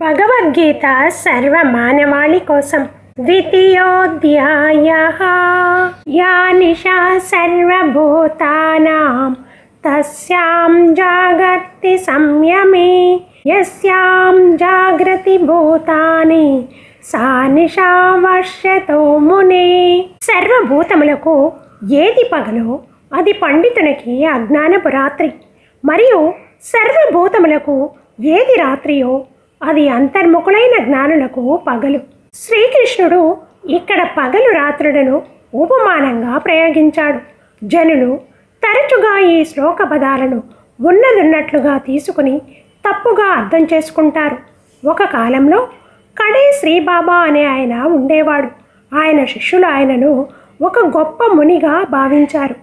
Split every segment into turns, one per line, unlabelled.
భగవద్గీత సర్వమానవాళి కోసం ద్వితీయోధ్యాయః యా నిశా సర్వభూతానాం తస్యాం జాగర్తి సంయమే యస్యాం జాగ్రతి భూతాని సా నిశా వర్షతో మునే. సర్వభూతములకు ఏది పగలో అది పండితునికి అజ్ఞానపు రాత్రి, మరియు సర్వభూతములకు ఏది రాత్రియో అది అంతర్ముఖులైన జ్ఞానులకు పగలు. శ్రీకృష్ణుడు ఇక్కడ పగలు రాత్రులను ఉపమానంగా ప్రయోగించాడు. జనులు తరచుగా ఈ శ్లోక పదాలను ఉన్నదున్నట్లుగా తీసుకుని తప్పుగా అర్థం చేసుకుంటారు. ఒక కాలంలో కడే శ్రీబాబా అనే ఆయన ఉండేవాడు. ఆయన శిష్యులు ఆయనను ఒక గొప్ప మునిగా భావించారు.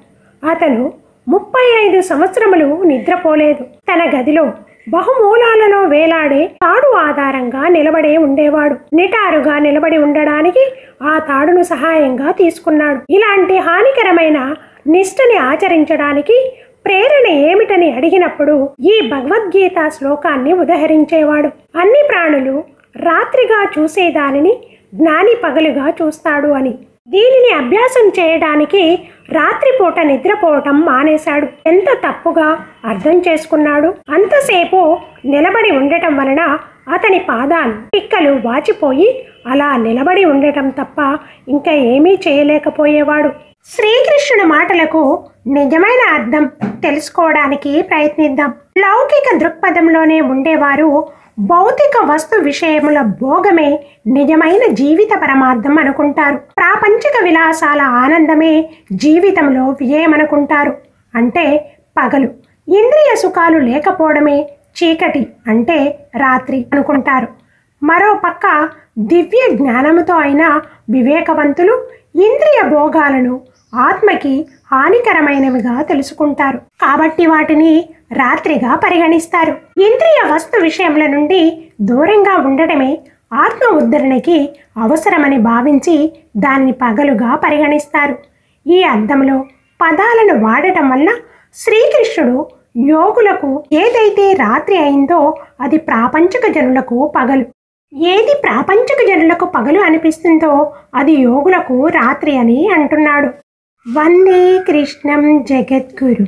అతను 35 సంవత్సరములు నిద్రపోలేదు. తన గదిలో బహుమూలాలలో వేలాడే తాడు ఆధారంగా నిలబడే ఉండేవాడు. నిటారుగా నిలబడి ఉండడానికి ఆ తాడును సహాయంగా తీసుకున్నాడు. ఇలాంటి హానికరమైన నిష్ఠని ఆచరించడానికి ప్రేరణ ఏమిటని అడిగినప్పుడు ఈ భగవద్గీత శ్లోకాన్ని ఉదహరించేవాడు. అన్ని ప్రాణులు రాత్రిగా చూసేదానిని జ్ఞాని పగలుగా చూస్తాడు అని. దీనిని అభ్యాసం చేయడానికి రాత్రిపూట నిద్రపోవటం మానేశాడు. ఎంత తప్పుగా అర్థం చేసుకున్నాడు. అంతసేపు నిలబడి ఉండటం వలన అతని పాదాలు పిక్కలు వాచిపోయి అలా నిలబడి ఉండటం తప్ప ఇంకా ఏమీ చేయలేకపోయేవాడు. శ్రీకృష్ణుడి మాటలకు నిజమైన అర్థం తెలుసుకోవడానికి ప్రయత్నిద్దాం. లౌకిక దృక్పథంలోనే ఉండేవారు భౌతిక వస్తు విషయముల భోగమే నిజమైన జీవిత పరమార్థం అనుకుంటారు. ప్రాపంచిక విలాసాల ఆనందమే జీవితంలో విజయమనుకుంటారు. అంటే పగలు. ఇంద్రియ సుఖాలు లేకపోవడమే చీకటి, అంటే రాత్రి అనుకుంటారు. మరో పక్క దివ్య జ్ఞానముతో అయిన వివేకవంతులు ఇంద్రియ భోగాలను ఆత్మకి హానికరమైనవిగా తెలుసుకుంటారు. కాబట్టి వాటిని రాత్రిగా పరిగణిస్తారు. ఇంద్రియ వస్తు విషయముల నుండి దూరంగా ఉండటమే ఆత్మ ఉద్ధరణకి అవసరమని భావించి దాన్ని పగలుగా పరిగణిస్తారు. ఈ అర్థంలో పదాలను వాడటం వల్ల శ్రీకృష్ణుడు యోగులకు ఏదైతే రాత్రి అయిందో అది ప్రాపంచిక జనులకు పగలు, ఏది ప్రాపంచిక జనులకు పగలు అనిపిస్తుందో అది యోగులకు రాత్రి అని అంటున్నాడు. వందే కృష్ణం జగద్గురు.